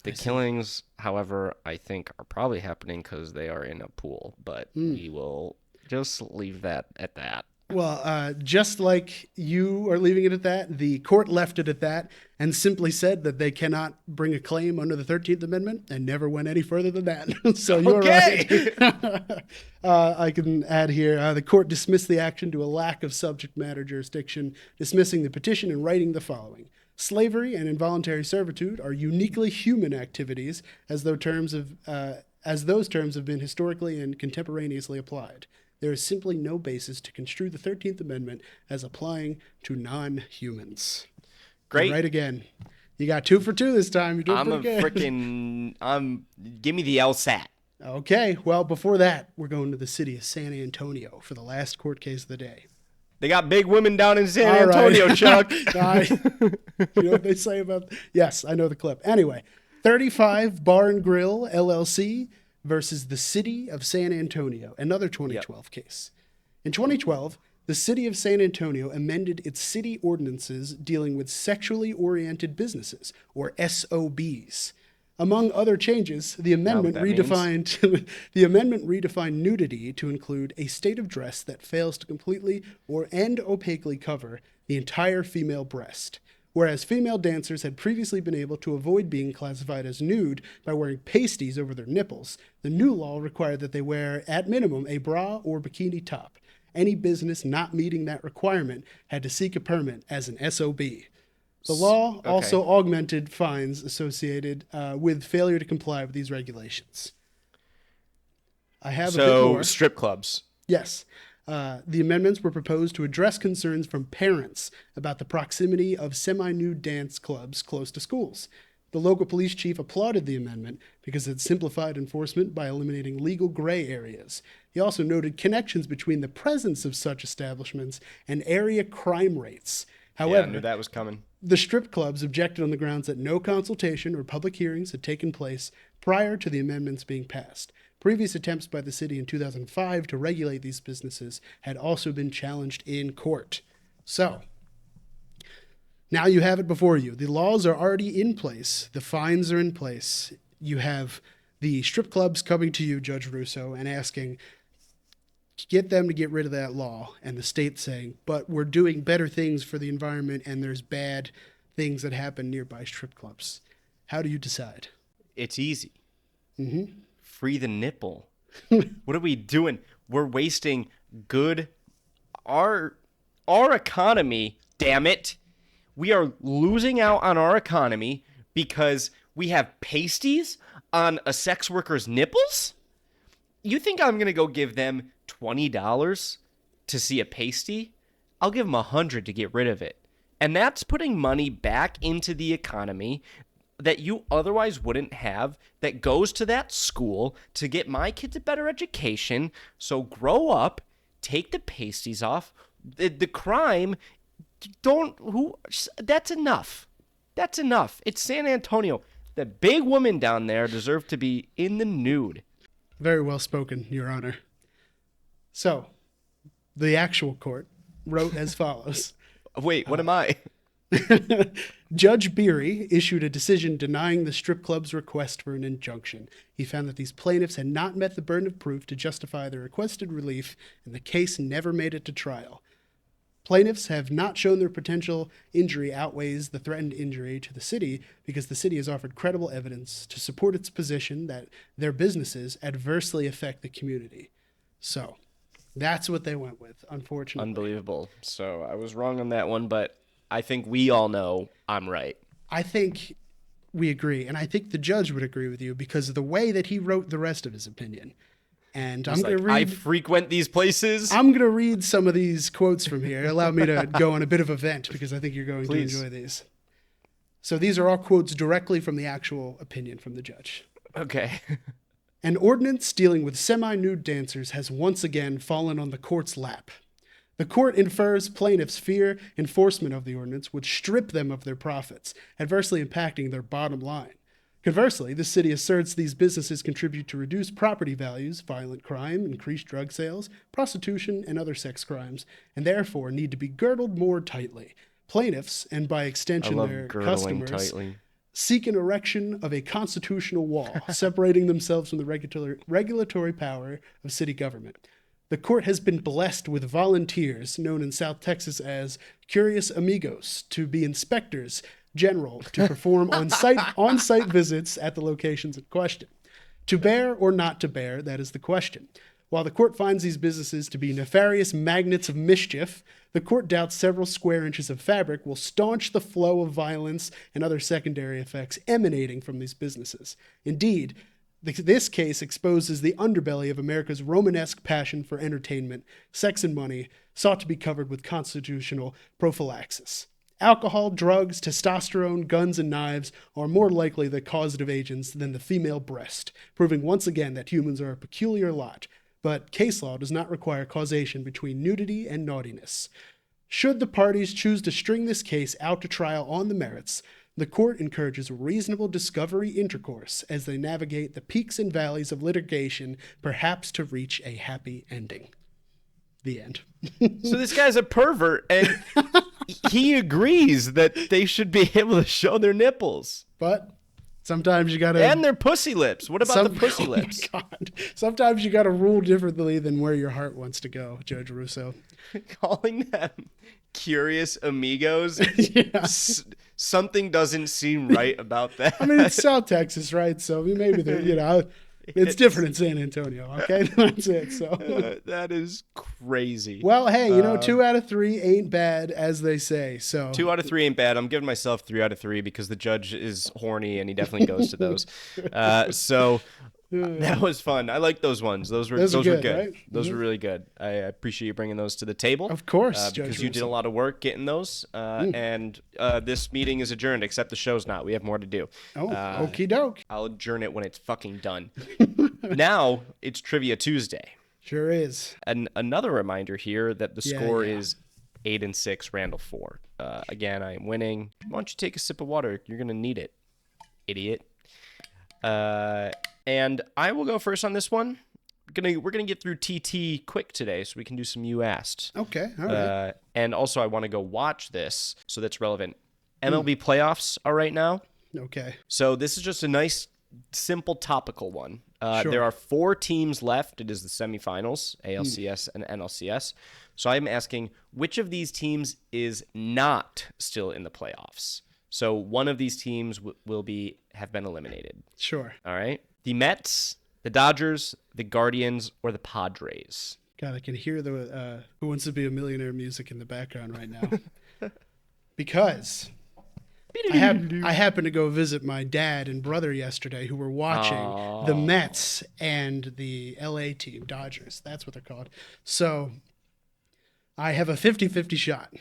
The killings, however, I think are probably happening because they are in a pool, but we will just leave that at that. Well, just like you are leaving it at that, the court left it at that and simply said that they cannot bring a claim under the 13th Amendment and never went any further than that. So you're right. I can add here, the court dismissed the action to a lack of subject matter jurisdiction, dismissing the petition and writing the following. Slavery and involuntary servitude are uniquely human activities as those terms have been historically and contemporaneously applied. There is simply no basis to construe the 13th Amendment as applying to non-humans. Great. Right again. You got 2 for 2 this time. You're doing pretty good. Give me the LSAT. Okay. Well, before that, we're going to the city of San Antonio for the last court case of the day. They got big women down in San Antonio, right. Chuck. You know what they say about... Yes, I know the clip. Anyway, 35 Bar and Grill, LLC... versus the city of San Antonio, another 2012 case. In 2012, the city of San Antonio amended its city ordinances dealing with sexually oriented businesses, or SOBs. Among other changes, the amendment redefined nudity to include a state of dress that fails to completely and opaquely cover the entire female breast. Whereas female dancers had previously been able to avoid being classified as nude by wearing pasties over their nipples, the new law required that they wear, at minimum, a bra or bikini top. Any business not meeting that requirement had to seek a permit as an SOB. The law also augmented fines associated with failure to comply with these regulations. I have a bit more. Strip clubs. Yes. The amendments were proposed to address concerns from parents about the proximity of semi-nude dance clubs close to schools. The local police chief applauded the amendment because it simplified enforcement by eliminating legal gray areas. He also noted connections between the presence of such establishments and area crime rates. However, I knew that was coming. The strip clubs objected on the grounds that no consultation or public hearings had taken place prior to the amendments being passed. Previous attempts by the city in 2005 to regulate these businesses had also been challenged in court. So, now you have it before you. The laws are already in place. The fines are in place. You have the strip clubs coming to you, Judge Russo, and asking, get them to get rid of that law. And the state saying, but we're doing better things for the environment and there's bad things that happen nearby strip clubs. How do you decide? It's easy. Mm-hmm. Free the nipple. What are we doing? We're wasting our economy, damn it. We are losing out on our economy because we have pasties on a sex worker's nipples? You think I'm going to go give them $20 to see a pasty? I'll give them $100 to get rid of it. And that's putting money back into the economy that you otherwise wouldn't have, that goes to that school to get my kids a better education. So grow up, take the pasties off. The crime, that's enough. That's enough. It's San Antonio. The big women down there deserve to be in the nude. Very well spoken, Your Honor. So, the actual court wrote as follows. Wait, what am I? Judge Beery issued a decision denying the strip club's request for an injunction. He found that these plaintiffs had not met the burden of proof to justify their requested relief, and the case never made it to trial. Plaintiffs have not shown their potential injury outweighs the threatened injury to the city because the city has offered credible evidence to support its position that their businesses adversely affect the community. So, that's what they went with, unfortunately. Unbelievable. So, I was wrong on that one, but I think we all know I'm right. I think we agree, and I think the judge would agree with you because of the way that he wrote the rest of his opinion. And I'm going to read... I frequent these places. I'm going to read some of these quotes from here. Allow me to go on a bit of a vent because I think you're going to enjoy these. So these are all quotes directly from the actual opinion from the judge. Okay. An ordinance dealing with semi-nude dancers has once again fallen on the court's lap. The court infers plaintiffs fear enforcement of the ordinance would strip them of their profits, adversely impacting their bottom line. Conversely, the city asserts these businesses contribute to reduced property values, violent crime, increased drug sales, prostitution, and other sex crimes, and therefore need to be girdled more tightly. Plaintiffs, and by extension their customers, tightly. seek an erection of a constitutional wall, separating themselves from the regulatory power of city government. The court has been blessed with volunteers, known in South Texas as Curious Amigos, to be inspectors general to perform on-site visits at the locations in question. To bear or not to bear, that is the question. While the court finds these businesses to be nefarious magnets of mischief, the court doubts several square inches of fabric will staunch the flow of violence and other secondary effects emanating from these businesses. Indeed, this case exposes the underbelly of America's Romanesque passion for entertainment, sex, and money, sought to be covered with constitutional prophylaxis. Alcohol, drugs, testosterone, guns, and knives are more likely the causative agents than the female breast, proving once again that humans are a peculiar lot. But case law does not require causation between nudity and naughtiness. Should the parties choose to string this case out to trial on the merits, the court encourages reasonable discovery intercourse as they navigate the peaks and valleys of litigation, perhaps to reach a happy ending. The end. So this guy's a pervert, and he agrees that they should be able to show their nipples. But sometimes you gotta... And their pussy lips. What about the pussy lips? Oh my God. Sometimes you gotta rule differently than where your heart wants to go, Judge Russo. Calling them Curious Amigos? Yeah. Something doesn't seem right about that. I mean, it's South Texas, right? So maybe they're, it's different in San Antonio, okay? That's it. So that is crazy. Well, hey, 2 out of 3 ain't bad, as they say. So 2 out of 3 ain't bad. I'm giving myself 3 out of 3 because the judge is horny and he definitely goes to those. So that was fun. I like those ones. Those were good. Right? Those were really good. I appreciate you bringing those to the table. Of course, because you did a lot of work getting those. And this meeting is adjourned, except the show's not. We have more to do. Oh, okie doke. I'll adjourn it when it's fucking done. Now it's Trivia Tuesday. Sure is. And another reminder here that the score is 8-6, Randall 4. Again, I am winning. Why don't you take a sip of water? You're gonna need it, idiot. And I will go first on this one. We're gonna get through TT quick today, so we can do some You Asked. Okay, all right. And also, I want to go watch this, so that's relevant. MLB playoffs are right now. Okay. So this is just a nice, simple, topical one. Sure. There are 4 teams left. It is the semifinals, ALCS and NLCS. So I'm asking, which of these teams is not still in the playoffs? So one of these teams have been eliminated. Sure. All right. The Mets, the Dodgers, the Guardians, or the Padres. God, I can hear the Who Wants to Be a Millionaire music in the background right now. Because I happened to go visit my dad and brother yesterday who were watching the Mets and the LA team, Dodgers. That's what they're called. So I have a 50-50 shot.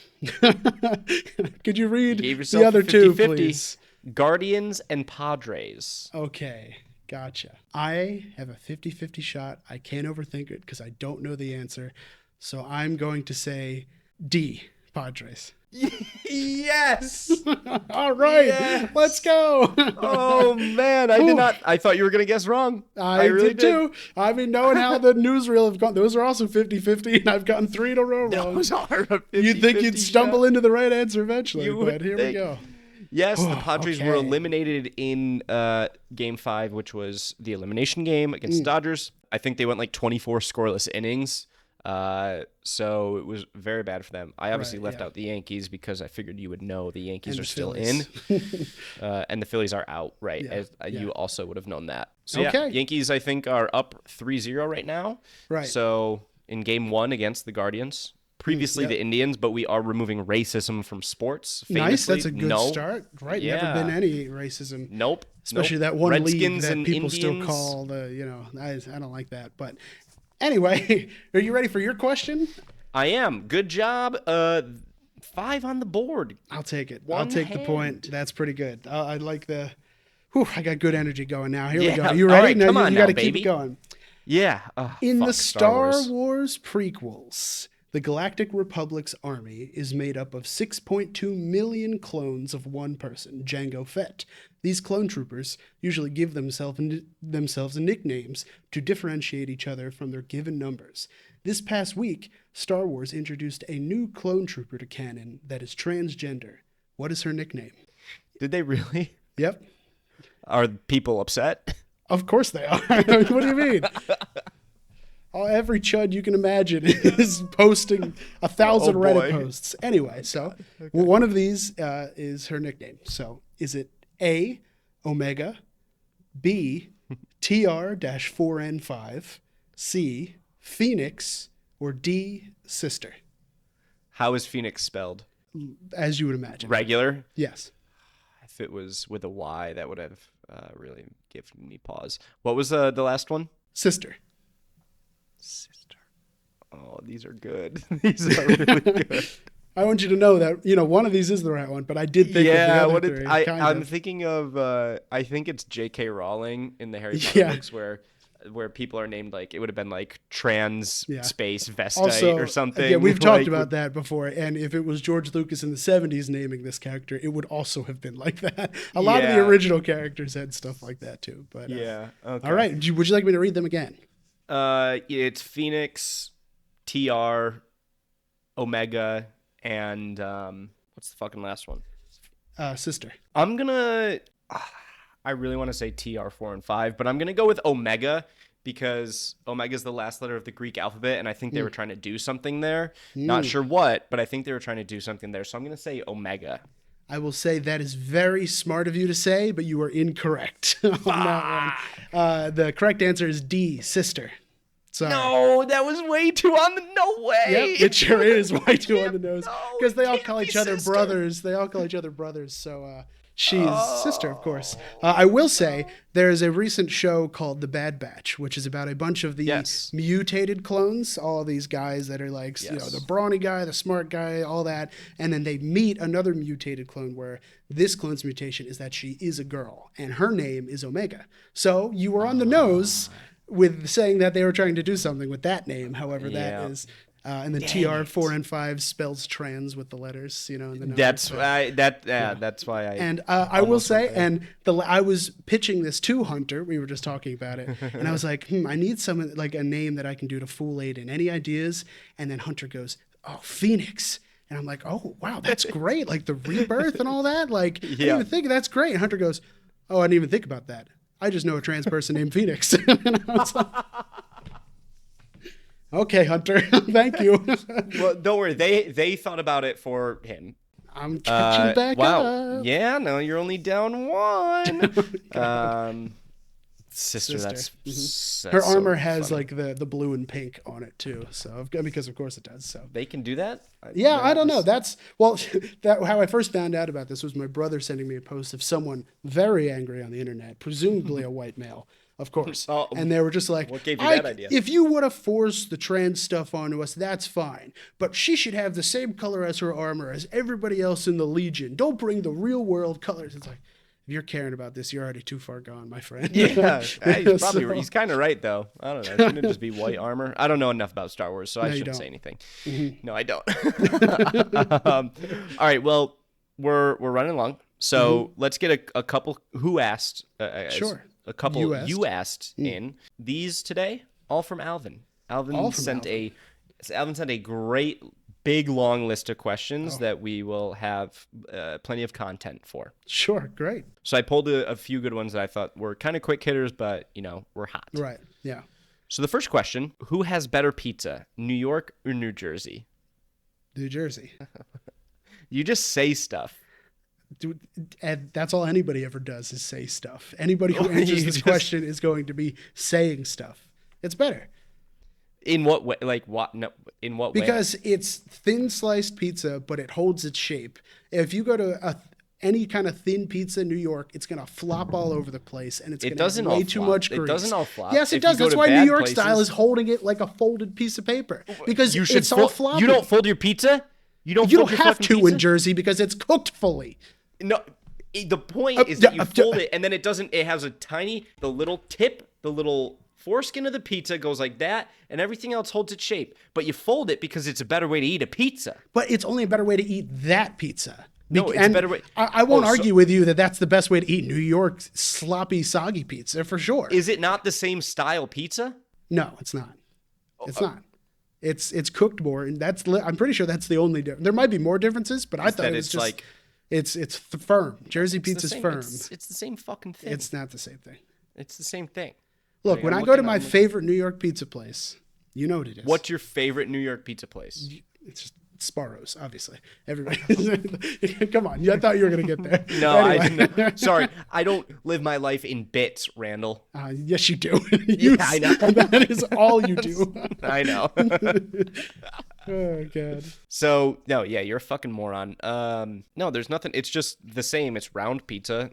Could you read the other 2, please? Guardians and Padres. Okay. Gotcha. I have a 50-50 shot. I can't overthink it because I don't know the answer. So I'm going to say D, Padres. Yes. All right. Yes. Let's go. Oh, man. I did not. I thought you were going to guess wrong. I really did too. I mean, knowing how the newsreel have gone, those are also 50-50, and I've gotten 3 in a row wrong. Those are a 50-50 You'd think you'd stumble shot. into the right answer eventually, but here we go. Yes, the Padres were eliminated in Game 5, which was the elimination game against the Dodgers. I think they went like 24 scoreless innings. So it was very bad for them. I obviously left out the Yankees because I figured you would know the Yankees are still in. And the Phillies are out, right? You also would have known that. So Yankees, I think, are up 3-0 right now. Right. So in Game 1 against the Guardians. Previously the Indians, but we are removing racism from sports. Famously. Nice, that's a good start. Right, never been any racism. Nope. Especially that one Redskins league that and people Indians. still call I don't like that. But anyway, are you ready for your question? I am. Good job. 5 on the board. I'll take it. One I'll take hand. the point. That's pretty good. I like the... Whew, I got good energy going now. Here Yeah. we go. You All ready? right, now come you, on you got to now, keep baby. it going. Yeah. In the Star Wars. Wars prequels, the Galactic Republic's army is made up of 6.2 million clones of one person, Jango Fett. These clone troopers usually give themselves nicknames to differentiate each other from their given numbers. This past week, Star Wars introduced a new clone trooper to canon that is transgender. What is her nickname? Did they really? Yep. Are people upset? Of course they are. What do you mean? Every chud you can imagine is posting 1,000 Reddit posts. Anyway, so one of these is her nickname. So is it A, Omega, B, TR-4N5, C, Phoenix, or D, Sister? How is Phoenix spelled? As you would imagine. Regular? Yes. If it was with a Y, that would have really given me pause. What was the last one? Sister. Sister. Oh, these are good. These are really good. I want you to know that, one of these is the right one, but I did think of the other three. I'm thinking of, I think it's J.K. Rowling in the Harry Potter books where people are named like, it would have been like trans space Vestite or something. Yeah, we've talked about that before. And if it was George Lucas in the 70s naming this character, it would also have been like that. A lot of the original characters had stuff like that too. But okay. All right. Would you like me to read them again? It's Phoenix, TR, Omega, and what's the fucking last one? Sister. I'm gonna. I really want to say TR 4 and 5, but I'm gonna go with Omega because Omega is the last letter of the Greek alphabet, and I think they were trying to do something there. Not sure what, but I think they were trying to do something there. So I'm gonna say Omega. I will say that is very smart of you to say, but you are incorrect on that one. The correct answer is D, Sister. Sorry. No, that was way too on the no way. Yep, it sure is way too on the nose because they all call each other brothers. They all call each other brothers. So she's Sister, of course. I will say there is a recent show called The Bad Batch, which is about a bunch of the mutated clones. All of these guys that are like, the brawny guy, the smart guy, all that, and then they meet another mutated clone where this clone's mutation is that she is a girl and her name is Omega. So you were on the nose with saying that they were trying to do something with that name. However, that is, and the TR 4 and 5 spells trans with the letters, in the numbers. That's why. That's why I. And I will say, I was pitching this to Hunter. We were just talking about it, and I was like, I need some like a name that I can do to fool Aiden. Any ideas? And then Hunter goes, "Oh, Phoenix." And I'm like, "Oh, wow, that's great! Like the rebirth and all that. Like, I didn't even think that's great." And Hunter goes, "Oh, I didn't even think about that. I just know a trans person named Phoenix." And I was like, okay, Hunter, thank you. Well, don't worry. They thought about it for him. I'm catching back up. Yeah, no, you're only down one. Sister. That's her armor has funny. Like the blue and pink on it too. So because of course it does. So they can do that. I don't know. That's how I first found out about this was my brother sending me a post of someone very angry on the internet, presumably a white male, of course. And they were just like, "What gave you that idea? If you would have forced the trans stuff onto us, that's fine. But she should have the same color as her armor as everybody else in the Legion. Don't bring the real world colors." It's like, if you're caring about this, you're already too far gone, my friend. Yeah, he's kind of right, though. I don't know. Shouldn't it just be white armor? I don't know enough about Star Wars, so I shouldn't say anything. Mm-hmm. No, I don't. All right, well, we're running along, so let's get a couple who asked. Sure. A couple you asked in these today, all from Alvin. Alvin sent a great big long list of questions that we will have plenty of content for. Sure, great. So I pulled a few good ones that I thought were kind of quick hitters, but were hot. Right. Yeah. So the first question: who has better pizza, New York or New Jersey? New Jersey. You just say stuff. Dude, and that's all anybody ever does is say stuff. Anybody who answers this question is going to be saying stuff. It's better. In what way? Like what? No, in what way? Because it's thin sliced pizza, but it holds its shape. If you go to any kind of thin pizza in New York, it's going to flop all over the place, and it's going to have way too much grease. It doesn't all flop. Yes, it does. That's why New York style is holding it like a folded piece of paper because it's all floppy. You don't fold your pizza? You don't have to pizza? in Jersey because it's cooked fully. No, the point is that you fold it and then it has a tiny, the little tip, the little foreskin of the pizza goes like that and everything else holds its shape. But you fold it because it's a better way to eat a pizza. But it's only a better way to eat that pizza. No, it's a better way. I won't argue with you that that's the best way to eat New York sloppy, soggy pizza for sure. Is it not the same style pizza? No, it's not. It's not. It's cooked more, and I'm pretty sure that's the only difference. There might be more differences, but I thought it was just like it's firm. Jersey pizza's firm. It's the same fucking thing. It's not the same thing. It's the same thing. Look, when I go to my favorite New York pizza place, you know what it is. What's your favorite New York pizza place? It's just Sparrows, obviously. Everybody, come on! I thought you were gonna get there. No, anyway. I didn't. Sorry, I don't live my life in bits, Randall. Yes, you do. Yeah, I know. That is all you do. I know. Oh god. So no, yeah, you're a fucking moron. No, there's nothing. It's just the same. It's round pizza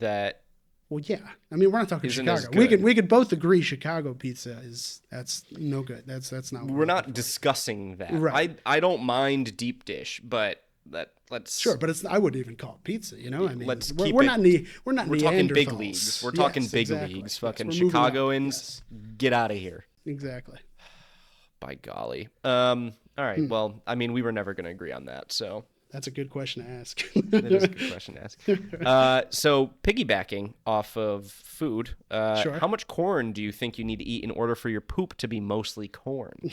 that. Well, yeah. I mean, we're not talking Chicago. We could both agree Chicago pizza that's no good. That's not. We're not discussing that. Right. I don't mind deep dish, but let's. Sure, but I wouldn't even call it pizza. You know, I mean, we're talking big leagues. We're talking big leagues. Fucking Chicagoans, get out of here. Exactly. By golly. All right. Well, I mean, we were never going to agree on that, so. That's a good question to ask. That is a good question to ask. So piggybacking off of food, sure. How much corn do you think you need to eat in order for your poop to be mostly corn?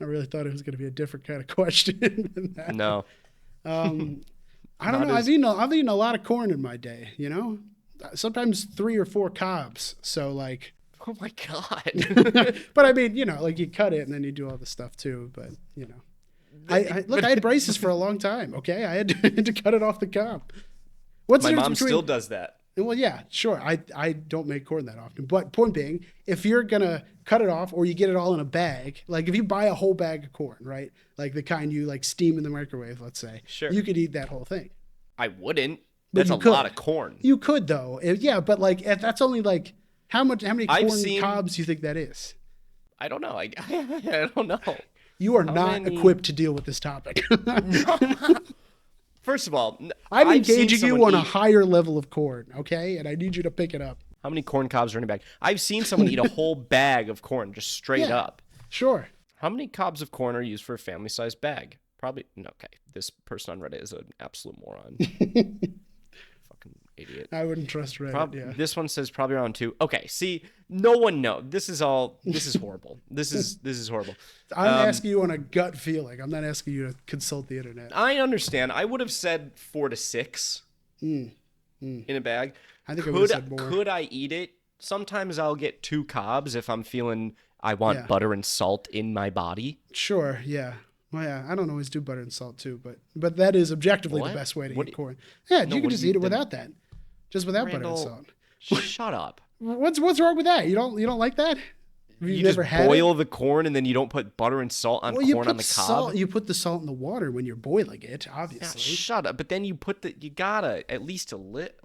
I really thought it was going to be a different kind of question than that. No. I don't know. I've eaten a lot of corn in my day, you know? Sometimes 3 or 4 cobs. So like. Oh my God. But I mean, you know, like you cut it and then you do all the stuff too, but you know. I had braces for a long time. Okay, I had to cut it off the cob. What's my mom still does that? Well, yeah, sure. I don't make corn that often, but point being, if you're gonna cut it off or you get it all in a bag, like if you buy a whole bag of corn, right, like the kind you like steam in the microwave, let's say, sure, you could eat that whole thing. I wouldn't. That's a lot of corn. You could though, yeah, but like that's only like how many corn cobs do you think that is? I don't know. I don't know. You are not equipped to deal with this topic. First of all, I'm engaging you on a higher level of corn, okay? And I need you to pick it up. How many corn cobs are in a bag? I've seen someone eat a whole bag of corn just straight up. Sure. How many cobs of corn are used for a family-sized bag? Probably. No, okay. This person on Reddit is an absolute moron. Fucking idiot. I wouldn't trust Reddit. Yeah. This one says probably around 2. Okay. See, no one knows. This is horrible. This is horrible. I'm asking you on a gut feeling. I'm not asking you to consult the internet. I understand. I would have said 4 to 6 in a bag. I think I would have said more. Could I eat it? Sometimes I'll get 2 cobs if I'm feeling I want butter and salt in my body. Sure. Yeah. Well, yeah. I don't always do butter and salt too, but that is objectively the best way to eat corn. Yeah, you can just eat it without that, just without butter and salt. Shut up. What's wrong with that? You don't like that? You just boil the corn and then you don't put butter and salt on corn on the cob? You put the salt in the water when you're boiling it, obviously. Yeah, shut up. But then you gotta at least what?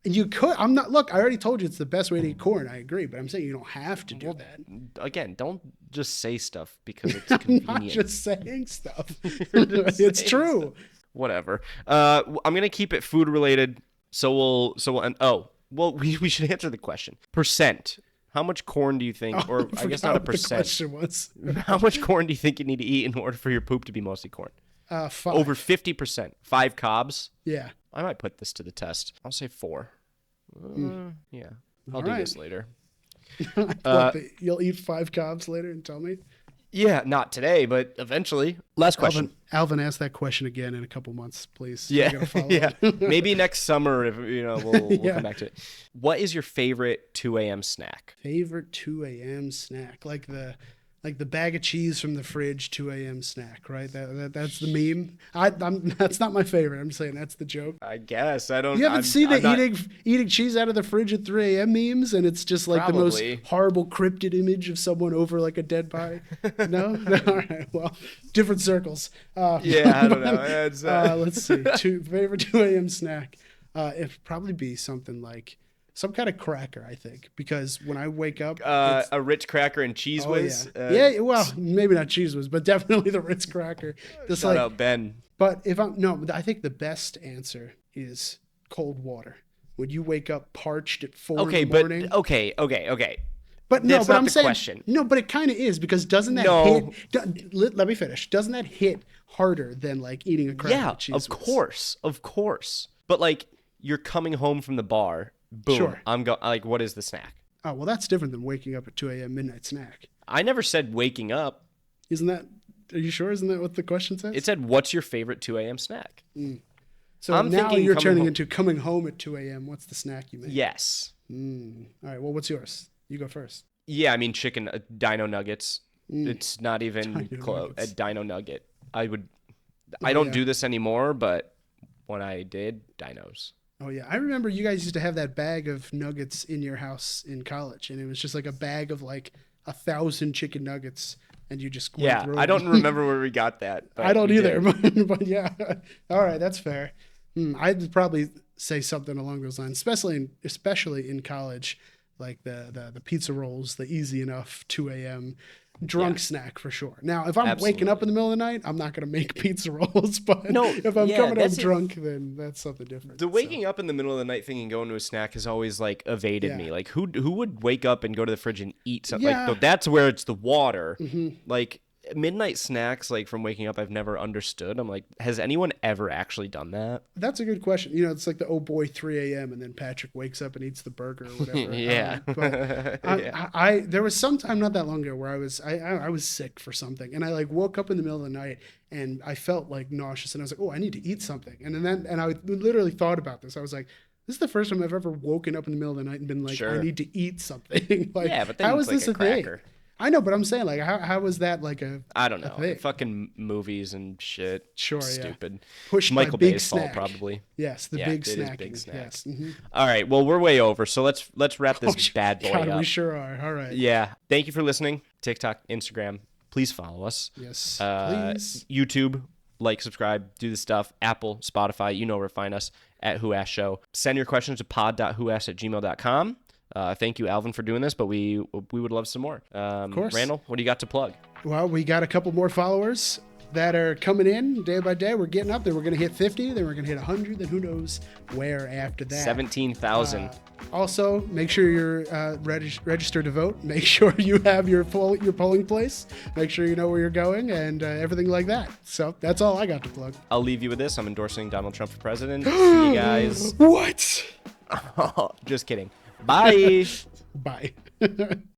You could. Look, I already told you it's the best way to eat corn. I agree, but I'm saying you don't have to do that. Again, don't just say stuff because it's convenient. I'm not just saying stuff. It's true. Stuff. Whatever. I'm going to keep it food related. So we'll end. Oh, well, we should answer the question. Percent. How much corn do you think, or I guess not a percent. The question was. How much corn do you think you need to eat in order for your poop to be mostly corn? 5. Over 50%. 5 cobs? Yeah. I might put this to the test. I'll say 4. Yeah. I'll do this later. You'll eat 5 cobs later and tell me? Yeah, not today, but eventually. Last question. Alvin, ask that question again in a couple months, please. Yeah, yeah. Maybe next summer, if we'll come back to it. What is your favorite 2 a.m. snack? Favorite 2 a.m. snack, like the bag of cheese from the fridge 2 a.m. snack, right? That's the meme. That's not my favorite. I'm just saying that's the joke. I guess I don't. You haven't seen eating cheese out of the fridge at 3 a.m. memes, and it's just like the most horrible cryptid image of someone over like a dead body. No? All right. Well, different circles. Yeah, I don't know. Let's see. Favorite 2 a.m. snack. It'd probably be something like. Some kind of cracker, I think, because when I wake up... a Ritz cracker and Cheese Whiz? Yeah. Well, maybe not Cheese Whiz, but definitely the Ritz cracker. Shout out Ben. But I think the best answer is cold water. When you wake up parched at 4 in the morning. Okay. But that's but not I'm the saying question. no, but it kind of is because doesn't that hit? Let me finish. Doesn't that hit harder than like eating a cracker and cheese? Of course. But like you're coming home from the bar, boom. Sure. Like, what is the snack? Oh well, that's different than waking up at 2 a.m. midnight snack. I never said waking up. Isn't that? Are you sure? Isn't that what the question says? It said, "What's your favorite 2 a.m. snack?" So now you're turning into coming home at 2 a.m. What's the snack you make? Yes. All right. Well, what's yours? You go first. Yeah, I mean chicken dino nuggets. It's not even close. A dino nugget. I don't do this anymore, but when I did, dinos. Oh yeah, I remember you guys used to have that bag of nuggets in your house in college, and it was just like a bag of like 1,000 chicken nuggets, and you just went through I don't remember where we got that. I don't either, but yeah. All right, that's fair. I'd probably say something along those lines, especially in college. Like the pizza rolls, the easy enough 2 a.m. drunk snack for sure. Now, if I'm waking up in the middle of the night, I'm not going to make pizza rolls. But if I'm coming home drunk, then that's something different. The waking up in the middle of the night thinking going to a snack has always like evaded me. Like who would wake up and go to the fridge and eat something? Yeah. Like that's where it's the water. Like midnight snacks, like from waking up, I've never understood. I'm like, has anyone ever actually done that? That's a good question. It's like the oh boy 3 a.m. and then Patrick wakes up and eats the burger or whatever. Yeah. But there was some time not that long ago where I was sick for something, and I like woke up in the middle of the night and I felt like nauseous, and I was like, oh, I need to eat something. And I literally thought about this. I was like, this is the first time I've ever woken up in the middle of the night and been like, I need to eat something. Like, yeah, but then how it's is like this a thing? cracker. I know, but I'm saying like, how was that like I don't know. Fucking movies and shit. Sure, stupid. Pushed Michael by big Bay's snack. fault, probably. Yes, big snack. Big snack. Yes. All right, well we're way over, so let's wrap this bad boy God, up. we sure are. All right. Yeah. Thank you for listening. TikTok, Instagram. Please follow us. Yes. Please. YouTube. Like, subscribe, do the stuff. Apple, Spotify, you know where to find us at Who Asked Show. Send your questions to pod.whoasked@gmail.com. Thank you, Alvin, for doing this, but we would love some more. Of course. Randall, what do you got to plug? Well, we got a couple more followers that are coming in day by day. We're getting up there. We're going to hit 50, then we're going to hit 100, then who knows where after that. 17,000. Also, make sure you're registered to vote. Make sure you have your polling place. Make sure you know where you're going and everything like that. So that's all I got to plug. I'll leave you with this. I'm endorsing Donald Trump for president. See you guys. What? Just kidding. Bye. Bye.